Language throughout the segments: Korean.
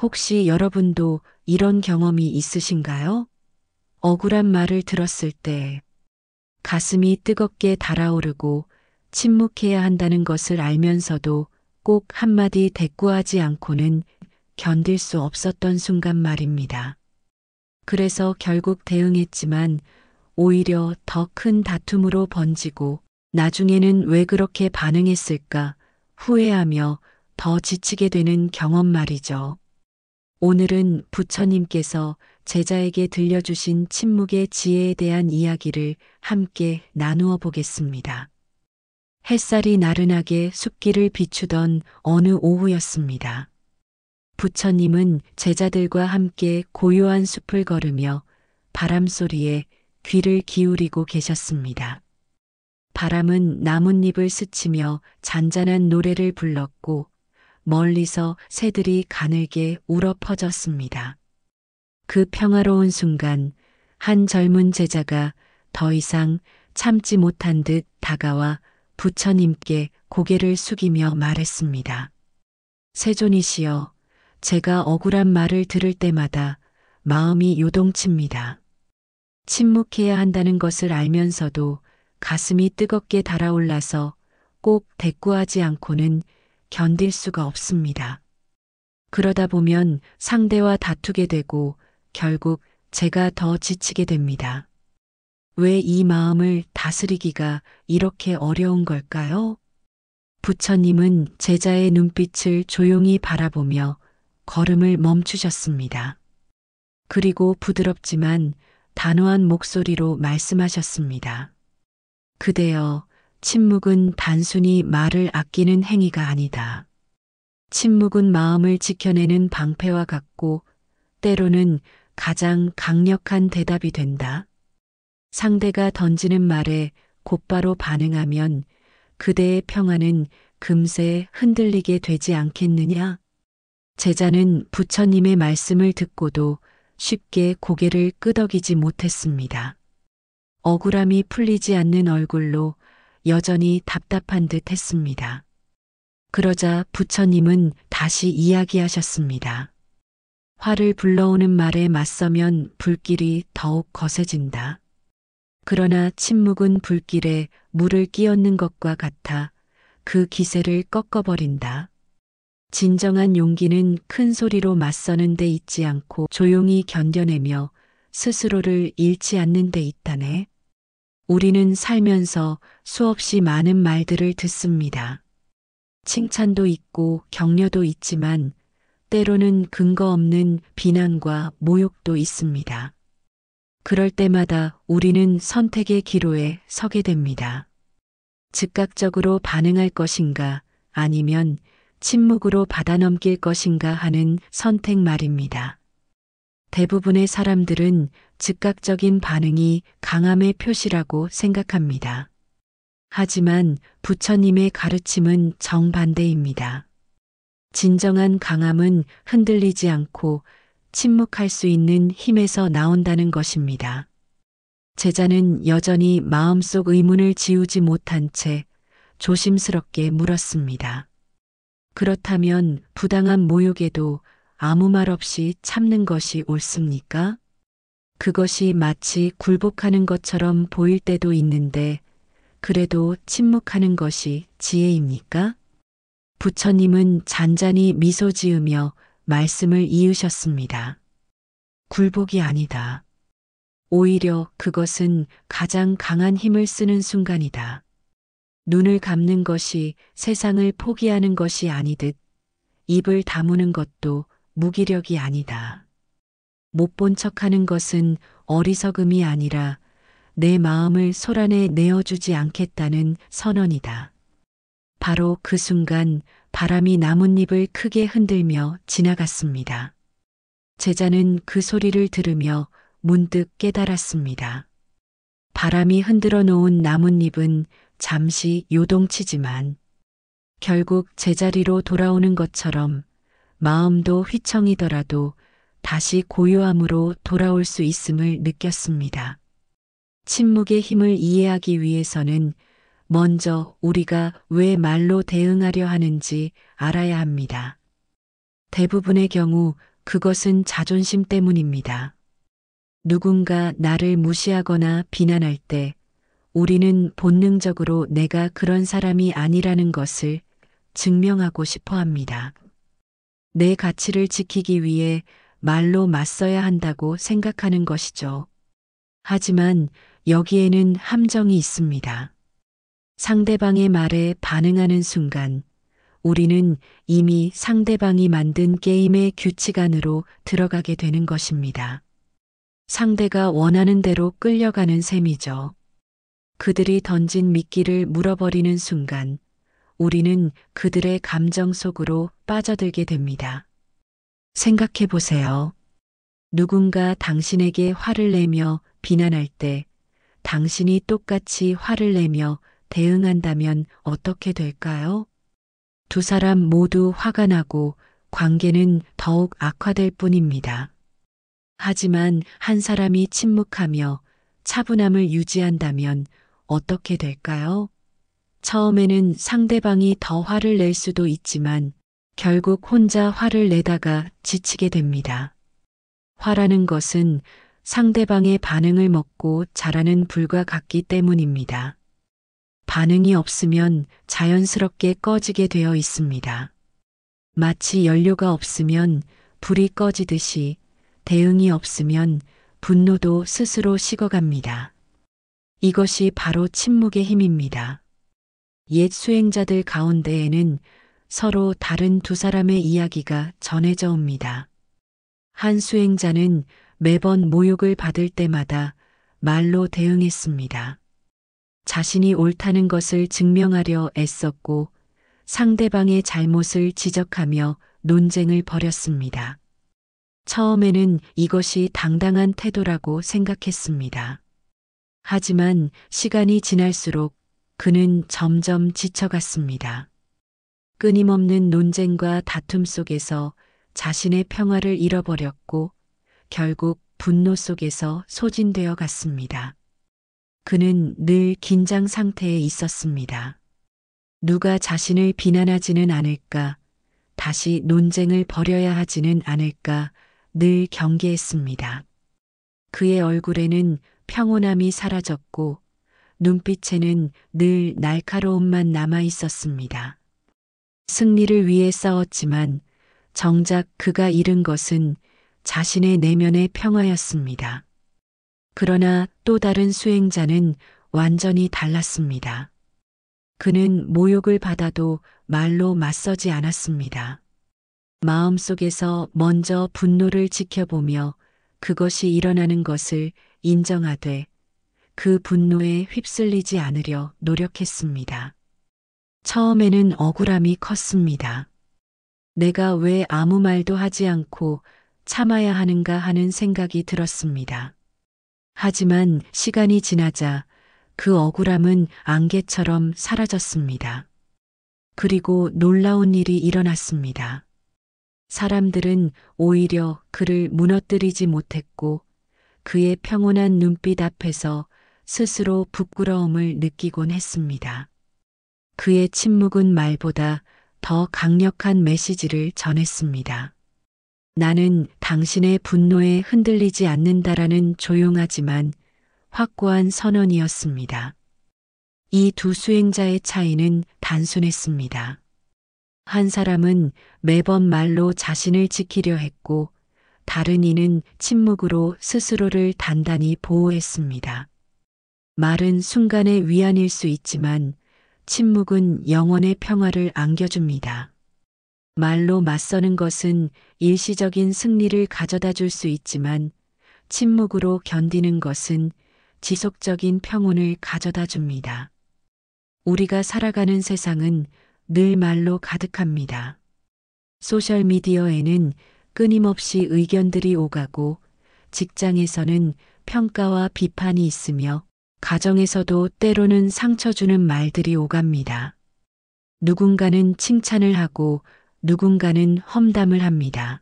혹시 여러분도 이런 경험이 있으신가요? 억울한 말을 들었을 때 가슴이 뜨겁게 달아오르고 침묵해야 한다는 것을 알면서도 꼭 한마디 대꾸하지 않고는 견딜 수 없었던 순간 말입니다. 그래서 결국 대응했지만 오히려 더 큰 다툼으로 번지고 나중에는 왜 그렇게 반응했을까 후회하며 더 지치게 되는 경험 말이죠. 오늘은 부처님께서 제자에게 들려주신 침묵의 지혜에 대한 이야기를 함께 나누어 보겠습니다. 햇살이 나른하게 숲길을 비추던 어느 오후였습니다. 부처님은 제자들과 함께 고요한 숲을 걸으며 바람 소리에 귀를 기울이고 계셨습니다. 바람은 나뭇잎을 스치며 잔잔한 노래를 불렀고 멀리서 새들이 가늘게 울어 퍼졌습니다. 그 평화로운 순간 한 젊은 제자가 더 이상 참지 못한 듯 다가와 부처님께 고개를 숙이며 말했습니다. 세존이시여, 제가 억울한 말을 들을 때마다 마음이 요동칩니다. 침묵해야 한다는 것을 알면서도 가슴이 뜨겁게 달아올라서 꼭 대꾸하지 않고는 견딜 수가 없습니다. 그러다 보면 상대와 다투게 되고 결국 제가 더 지치게 됩니다. 왜 이 마음을 다스리기가 이렇게 어려운 걸까요? 부처님은 제자의 눈빛을 조용히 바라보며 걸음을 멈추셨습니다. 그리고 부드럽지만 단호한 목소리로 말씀하셨습니다. 그대여, 침묵은 단순히 말을 아끼는 행위가 아니다. 침묵은 마음을 지켜내는 방패와 같고 때로는 가장 강력한 대답이 된다. 상대가 던지는 말에 곧바로 반응하면 그대의 평화는 금세 흔들리게 되지 않겠느냐? 제자는 부처님의 말씀을 듣고도 쉽게 고개를 끄덕이지 못했습니다. 억울함이 풀리지 않는 얼굴로 여전히 답답한 듯 했습니다. 그러자 부처님은 다시 이야기하셨습니다. 화를 불러오는 말에 맞서면 불길이 더욱 거세진다. 그러나 침묵은 불길에 물을 끼얹는 것과 같아 그 기세를 꺾어버린다. 진정한 용기는 큰 소리로 맞서는 데 있지 않고 조용히 견뎌내며 스스로를 잃지 않는 데 있다네. 우리는 살면서 수없이 많은 말들을 듣습니다. 칭찬도 있고 격려도 있지만 때로는 근거 없는 비난과 모욕도 있습니다. 그럴 때마다 우리는 선택의 기로에 서게 됩니다. 즉각적으로 반응할 것인가 아니면 침묵으로 받아넘길 것인가 하는 선택 말입니다. 대부분의 사람들은 즉각적인 반응이 강함의 표시라고 생각합니다. 하지만 부처님의 가르침은 정반대입니다. 진정한 강함은 흔들리지 않고 침묵할 수 있는 힘에서 나온다는 것입니다. 제자는 여전히 마음속 의문을 지우지 못한 채 조심스럽게 물었습니다. 그렇다면 부당한 모욕에도 아무 말 없이 참는 것이 옳습니까? 그것이 마치 굴복하는 것처럼 보일 때도 있는데 그래도 침묵하는 것이 지혜입니까? 부처님은 잔잔히 미소 지으며 말씀을 이으셨습니다. 굴복이 아니다. 오히려 그것은 가장 강한 힘을 쓰는 순간이다. 눈을 감는 것이 세상을 포기하는 것이 아니듯 입을 다무는 것도 무기력이 아니다. 못 본 척하는 것은 어리석음이 아니라 내 마음을 소란에 내어주지 않겠다는 선언이다. 바로 그 순간 바람이 나뭇잎을 크게 흔들며 지나갔습니다. 제자는 그 소리를 들으며 문득 깨달았습니다. 바람이 흔들어 놓은 나뭇잎은 잠시 요동치지만 결국 제자리로 돌아오는 것처럼 마음도 휘청이더라도 다시 고요함으로 돌아올 수 있음을 느꼈습니다. 침묵의 힘을 이해하기 위해서는 먼저 우리가 왜 말로 대응하려 하는지 알아야 합니다. 대부분의 경우 그것은 자존심 때문입니다. 누군가 나를 무시하거나 비난할 때 우리는 본능적으로 내가 그런 사람이 아니라는 것을 증명하고 싶어 합니다. 내 가치를 지키기 위해 말로 맞서야 한다고 생각하는 것이죠. 하지만 여기에는 함정이 있습니다. 상대방의 말에 반응하는 순간 우리는 이미 상대방이 만든 게임의 규칙 안으로 들어가게 되는 것입니다. 상대가 원하는 대로 끌려가는 셈이죠. 그들이 던진 미끼를 물어버리는 순간 우리는 그들의 감정 속으로 빠져들게 됩니다. 생각해 보세요. 누군가 당신에게 화를 내며 비난할 때 당신이 똑같이 화를 내며 대응한다면 어떻게 될까요? 두 사람 모두 화가 나고 관계는 더욱 악화될 뿐입니다. 하지만 한 사람이 침묵하며 차분함을 유지한다면 어떻게 될까요? 처음에는 상대방이 더 화를 낼 수도 있지만 결국 혼자 화를 내다가 지치게 됩니다. 화라는 것은 상대방의 반응을 먹고 자라는 불과 같기 때문입니다. 반응이 없으면 자연스럽게 꺼지게 되어 있습니다. 마치 연료가 없으면 불이 꺼지듯이 대응이 없으면 분노도 스스로 식어갑니다. 이것이 바로 침묵의 힘입니다. 옛 수행자들 가운데에는 서로 다른 두 사람의 이야기가 전해져 옵니다. 한 수행자는 매번 모욕을 받을 때마다 말로 대응했습니다. 자신이 옳다는 것을 증명하려 애썼고 상대방의 잘못을 지적하며 논쟁을 벌였습니다. 처음에는 이것이 당당한 태도라고 생각했습니다. 하지만 시간이 지날수록 그는 점점 지쳐갔습니다. 끊임없는 논쟁과 다툼 속에서 자신의 평화를 잃어버렸고 결국 분노 속에서 소진되어 갔습니다. 그는 늘 긴장 상태에 있었습니다. 누가 자신을 비난하지는 않을까, 다시 논쟁을 벌여야 하지는 않을까 늘 경계했습니다. 그의 얼굴에는 평온함이 사라졌고 눈빛에는 늘 날카로움만 남아 있었습니다. 승리를 위해 싸웠지만 정작 그가 잃은 것은 자신의 내면의 평화였습니다. 그러나 또 다른 수행자는 완전히 달랐습니다. 그는 모욕을 받아도 말로 맞서지 않았습니다. 마음속에서 먼저 분노를 지켜보며 그것이 일어나는 것을 인정하되 그 분노에 휩쓸리지 않으려 노력했습니다. 처음에는 억울함이 컸습니다. 내가 왜 아무 말도 하지 않고 참아야 하는가 하는 생각이 들었습니다. 하지만 시간이 지나자 그 억울함은 안개처럼 사라졌습니다. 그리고 놀라운 일이 일어났습니다. 사람들은 오히려 그를 무너뜨리지 못했고 그의 평온한 눈빛 앞에서 스스로 부끄러움을 느끼곤 했습니다. 그의 침묵은 말보다 더 강력한 메시지를 전했습니다. 나는 당신의 분노에 흔들리지 않는다라는 조용하지만 확고한 선언이었습니다. 이 두 수행자의 차이는 단순했습니다. 한 사람은 매번 말로 자신을 지키려 했고 다른 이는 침묵으로 스스로를 단단히 보호했습니다. 말은 순간의 위안일 수 있지만 침묵은 영혼의 평화를 안겨줍니다. 말로 맞서는 것은 일시적인 승리를 가져다 줄 수 있지만 침묵으로 견디는 것은 지속적인 평온을 가져다 줍니다. 우리가 살아가는 세상은 늘 말로 가득합니다. 소셜미디어에는 끊임없이 의견들이 오가고 직장에서는 평가와 비판이 있으며 가정에서도 때로는 상처 주는 말들이 오갑니다. 누군가는 칭찬을 하고 누군가는 험담을 합니다.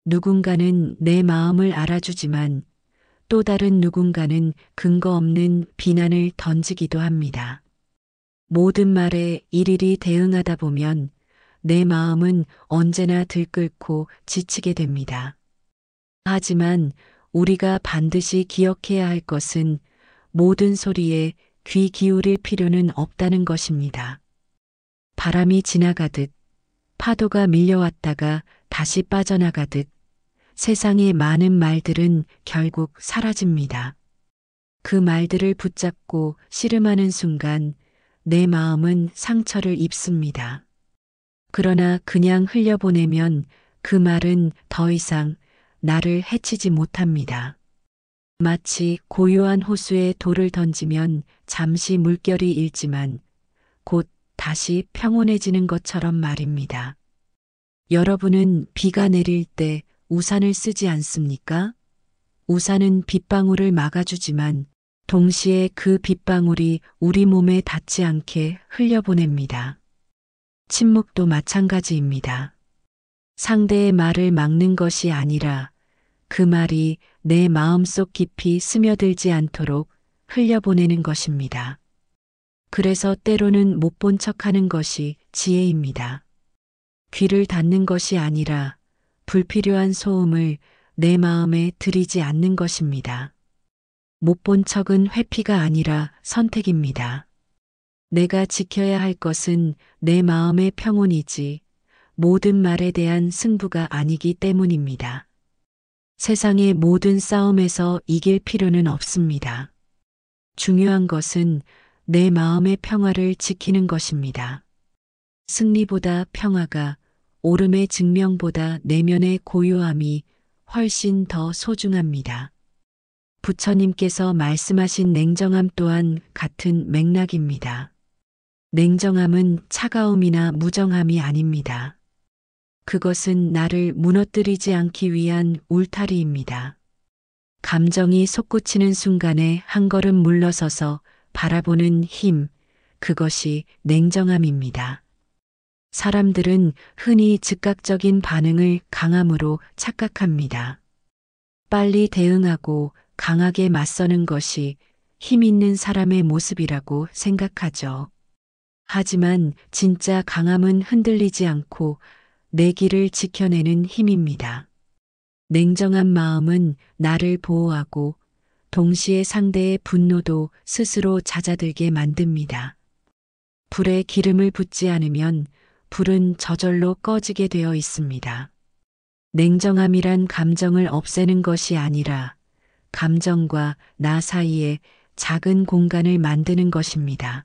누군가는 내 마음을 알아주지만 또 다른 누군가는 근거 없는 비난을 던지기도 합니다. 모든 말에 일일이 대응하다 보면 내 마음은 언제나 들끓고 지치게 됩니다. 하지만 우리가 반드시 기억해야 할 것은 모든 소리에 귀 기울일 필요는 없다는 것입니다. 바람이 지나가듯, 파도가 밀려왔다가 다시 빠져나가듯 세상의 많은 말들은 결국 사라집니다. 그 말들을 붙잡고 씨름하는 순간 내 마음은 상처를 입습니다. 그러나 그냥 흘려보내면 그 말은 더 이상 나를 해치지 못합니다. 마치 고요한 호수에 돌을 던지면 잠시 물결이 일지만 곧 다시 평온해지는 것처럼 말입니다. 여러분은 비가 내릴 때 우산을 쓰지 않습니까? 우산은 빗방울을 막아주지만 동시에 그 빗방울이 우리 몸에 닿지 않게 흘려보냅니다. 침묵도 마찬가지입니다. 상대의 말을 막는 것이 아니라 그 말이 내 마음속 깊이 스며들지 않도록 흘려보내는 것입니다. 그래서 때로는 못 본 척하는 것이 지혜입니다. 귀를 닫는 것이 아니라 불필요한 소음을 내 마음에 들이지 않는 것입니다. 못 본 척은 회피가 아니라 선택입니다. 내가 지켜야 할 것은 내 마음의 평온이지 모든 말에 대한 승부가 아니기 때문입니다. 세상의 모든 싸움에서 이길 필요는 없습니다. 중요한 것은 내 마음의 평화를 지키는 것입니다. 승리보다 평화가, 옳음의 증명보다 내면의 고요함이 훨씬 더 소중합니다. 부처님께서 말씀하신 냉정함 또한 같은 맥락입니다. 냉정함은 차가움이나 무정함이 아닙니다. 그것은 나를 무너뜨리지 않기 위한 울타리입니다. 감정이 솟구치는 순간에 한 걸음 물러서서 바라보는 힘, 그것이 냉정함입니다. 사람들은 흔히 즉각적인 반응을 강함으로 착각합니다. 빨리 대응하고 강하게 맞서는 것이 힘 있는 사람의 모습이라고 생각하죠. 하지만 진짜 강함은 흔들리지 않고 내 길을 지켜내는 힘입니다. 냉정한 마음은 나를 보호하고 동시에 상대의 분노도 스스로 잦아들게 만듭니다. 불에 기름을 붓지 않으면 불은 저절로 꺼지게 되어 있습니다. 냉정함이란 감정을 없애는 것이 아니라 감정과 나 사이에 작은 공간을 만드는 것입니다.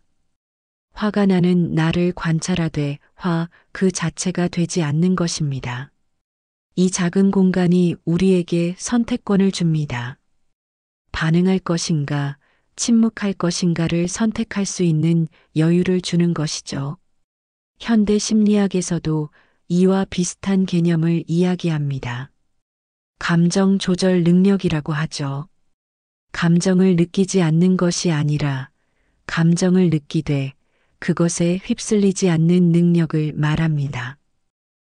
화가 나는 나를 관찰하되 화 그 자체가 되지 않는 것입니다. 이 작은 공간이 우리에게 선택권을 줍니다. 반응할 것인가, 침묵할 것인가를 선택할 수 있는 여유를 주는 것이죠. 현대 심리학에서도 이와 비슷한 개념을 이야기합니다. 감정 조절 능력이라고 하죠. 감정을 느끼지 않는 것이 아니라 감정을 느끼되 그것에 휩쓸리지 않는 능력을 말합니다.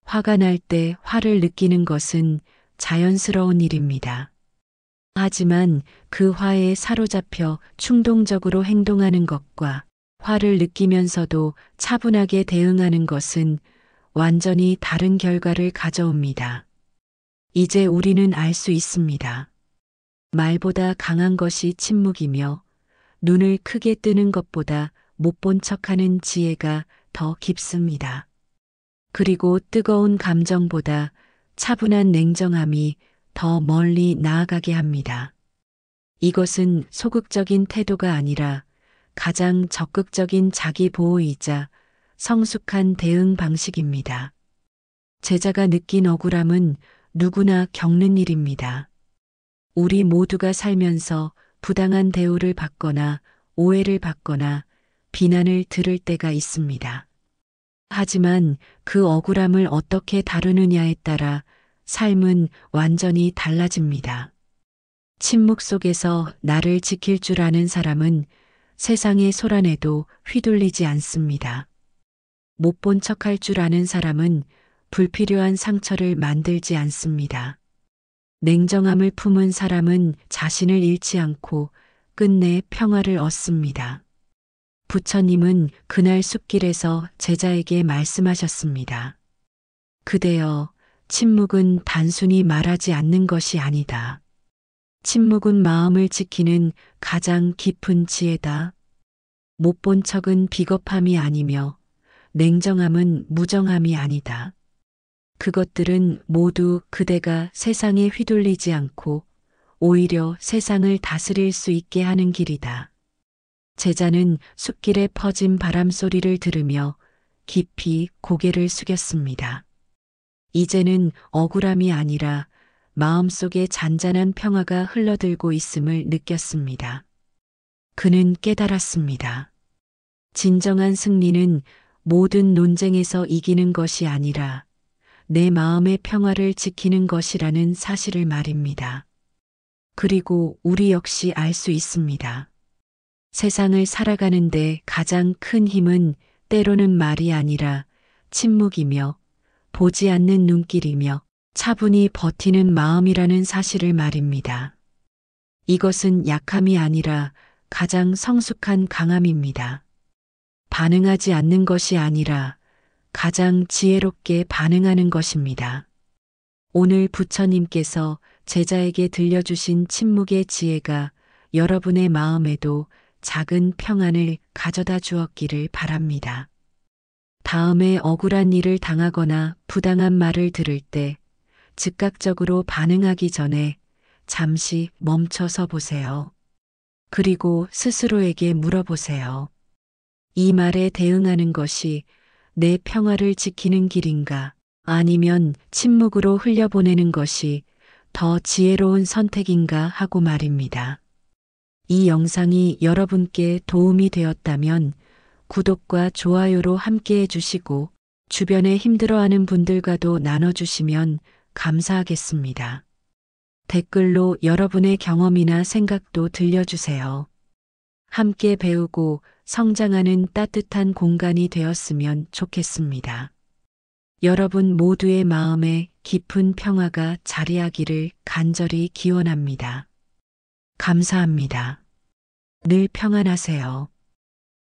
화가 날 때 화를 느끼는 것은 자연스러운 일입니다. 하지만 그 화에 사로잡혀 충동적으로 행동하는 것과 화를 느끼면서도 차분하게 대응하는 것은 완전히 다른 결과를 가져옵니다. 이제 우리는 알 수 있습니다. 말보다 강한 것이 침묵이며 눈을 크게 뜨는 것보다 못 본 척하는 지혜가 더 깊습니다. 그리고 뜨거운 감정보다 차분한 냉정함이 더 멀리 나아가게 합니다. 이것은 소극적인 태도가 아니라 가장 적극적인 자기 보호이자 성숙한 대응 방식입니다. 제자가 느낀 억울함은 누구나 겪는 일입니다. 우리 모두가 살면서 부당한 대우를 받거나 오해를 받거나 비난을 들을 때가 있습니다. 하지만 그 억울함을 어떻게 다루느냐에 따라 삶은 완전히 달라집니다. 침묵 속에서 나를 지킬 줄 아는 사람은 세상의 소란에도 휘둘리지 않습니다. 못 본 척할 줄 아는 사람은 불필요한 상처를 만들지 않습니다. 냉정함을 품은 사람은 자신을 잃지 않고 끝내 평화를 얻습니다. 부처님은 그날 숲길에서 제자에게 말씀하셨습니다. 그대여, 침묵은 단순히 말하지 않는 것이 아니다. 침묵은 마음을 지키는 가장 깊은 지혜다. 못 본 척은 비겁함이 아니며 냉정함은 무정함이 아니다. 그것들은 모두 그대가 세상에 휘둘리지 않고 오히려 세상을 다스릴 수 있게 하는 길이다. 제자는 숲길에 퍼진 바람 소리를 들으며 깊이 고개를 숙였습니다. 이제는 억울함이 아니라 마음속에 잔잔한 평화가 흘러들고 있음을 느꼈습니다. 그는 깨달았습니다. 진정한 승리는 모든 논쟁에서 이기는 것이 아니라 내 마음의 평화를 지키는 것이라는 사실을 말입니다. 그리고 우리 역시 알 수 있습니다. 세상을 살아가는데 가장 큰 힘은 때로는 말이 아니라 침묵이며 보지 않는 눈길이며 차분히 버티는 마음이라는 사실을 말입니다. 이것은 약함이 아니라 가장 성숙한 강함입니다. 반응하지 않는 것이 아니라 가장 지혜롭게 반응하는 것입니다. 오늘 부처님께서 제자에게 들려주신 침묵의 지혜가 여러분의 마음에도 작은 평안을 가져다 주었기를 바랍니다. 다음에 억울한 일을 당하거나 부당한 말을 들을 때 즉각적으로 반응하기 전에 잠시 멈춰서 보세요. 그리고 스스로에게 물어보세요. 이 말에 대응하는 것이 내 평화를 지키는 길인가? 아니면 침묵으로 흘려보내는 것이 더 지혜로운 선택인가 하고 말입니다. 이 영상이 여러분께 도움이 되었다면 구독과 좋아요로 함께 해주시고 주변에 힘들어하는 분들과도 나눠주시면 감사하겠습니다. 댓글로 여러분의 경험이나 생각도 들려주세요. 함께 배우고 성장하는 따뜻한 공간이 되었으면 좋겠습니다. 여러분 모두의 마음에 깊은 평화가 자리하기를 간절히 기원합니다. 감사합니다. 늘 평안하세요.